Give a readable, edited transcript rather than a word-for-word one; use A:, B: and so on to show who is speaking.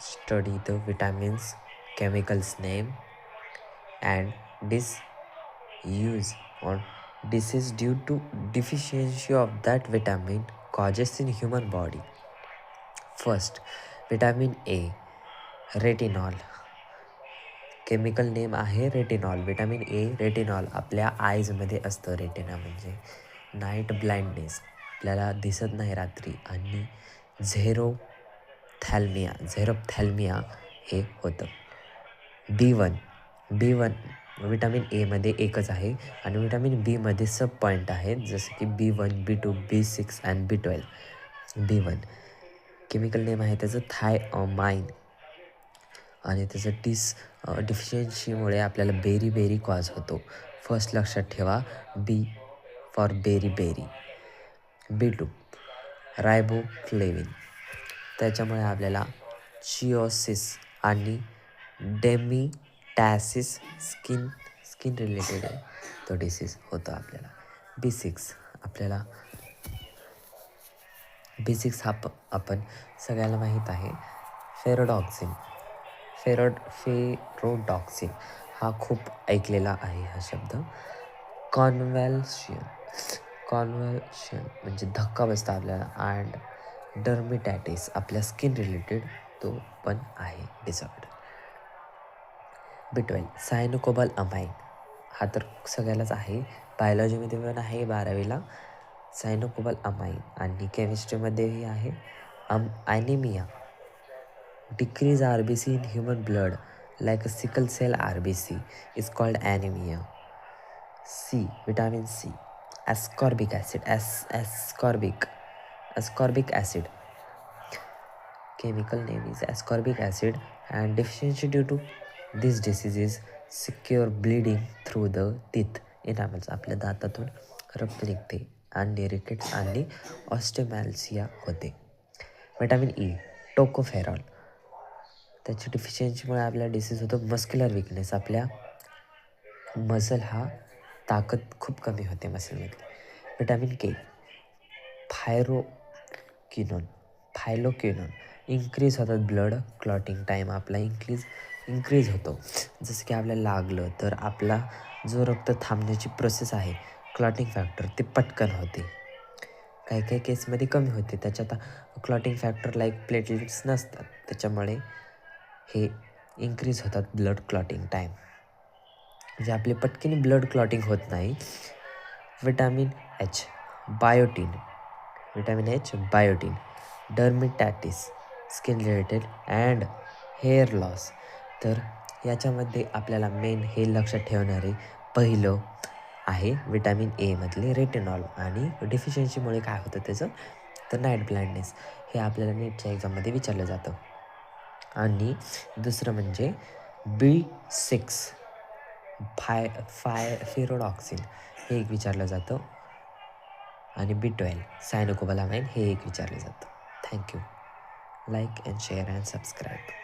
A: study the vitamins chemicals name and use or disease due to deficiency of that vitamin causes in human body. First, vitamin A, retinol. Chemical name आहे retinol. Vitamin A retinol आपल्या आईजमध्ये असतं. Retina म्हणजे night blindness, आपल्याला दिसत नाही रात्री, आणि झेरोथॅल्मिया हे होतं. बी वन विटामिन एमध्ये एकच आहे आणि विटामिन बीमध्ये सब पॉईंट आहेत, जसं की B1, B2, B6 आणि B12. B1 केमिकल नेम आहे त्याचं थायमाइन, आणि त्याचं डिफिशियन्सीमुळे आपल्याला बेरी कॉज होतो. फर्स्ट लक्षात ठेवा, बी फॉर बेरी. B2 रायबोफ्लेविन, त्याच्यामुळे आपल्याला चिओसिस आणि डेमिटॅसिस स्किन रिलेटेड तो डिसीज होतो आपल्याला. B6 हा आपण सगळ्याला माहीत आहे. फेरोडॉक्सिन हा खूप ऐकलेला आहे हा शब्द. कॉन्व्हल्शन म्हणजे धक्का बसता आपल्याला. अँड डर्मिटॅटिस आपल्या स्किन रिलेटेड तो पण आहे डिसऑर्डर. B12 सायनोकोबाल अमाइन, हा तर सगळ्यालाच आहे, बायोलॉजीमध्ये पण आहे 12वीला. सायनोकोबाल अमाइन. आणि केमिस्ट्रीमध्येही आहे. Anaemia, decrease RBC in human blood like a sickle cell RBC is called anemia. Vitamin C, ascorbic acid. Chemical name is ascorbic acid, and deficiency due to this disease is severe bleeding through the teeth. enamels, आपल्या दातातून रक्त निघते आणि rickets आणि ऑस्टेमॅल्सिया होते. Vitamin E, tocopherol, त्याची डिफिशियन्सीमुळे आपल्याला disease होतो muscular weakness. आपल्या मसल हा ताकद खूप कमी होते मसलमधली. विटामिन के, फायलोक्विनोन, इन्क्रीज होतात ब्लड क्लॉटिंग टाईम आपला इन्क्रीज होतो. जसं की आपल्याला लागलं तर आपला जो रक्त थांबण्याची प्रोसेस आहे, क्लॉटिंग फॅक्टर, ते पटकन होते. काही केसमध्ये कमी होते, त्याच्यात क्लॉटिंग फॅक्टर लाईक प्लेटलेट्स नसतात, त्याच्यामुळे हे इन्क्रीज होतात ब्लड क्लॉटिंग टाईम, म्हणजे आपले पटकन ब्लड क्लॉटिंग होत नाही. Vitamin H, biotin, dermatitis, skin related and hair loss. तर याच्यामध्ये आपल्याला मेन हे लक्षात ठेवणारे पहिलं आहे विटामिन एमधले रेटिनॉल, आणि डिफिशियन्सीमुळे काय होतं त्याचं, तर नाईट ब्लाइंडनेस. हे आपल्याला नीटच्या एक्झाममध्ये विचारलं जातं. आणि दुसरं म्हणजे B6 फेरोडॉक्सिन, हे एक विचारलं जातं. आणि B12 सायनोकोबालामाइन, हे एक विचारलं जातं. Thank you. Like and share and subscribe.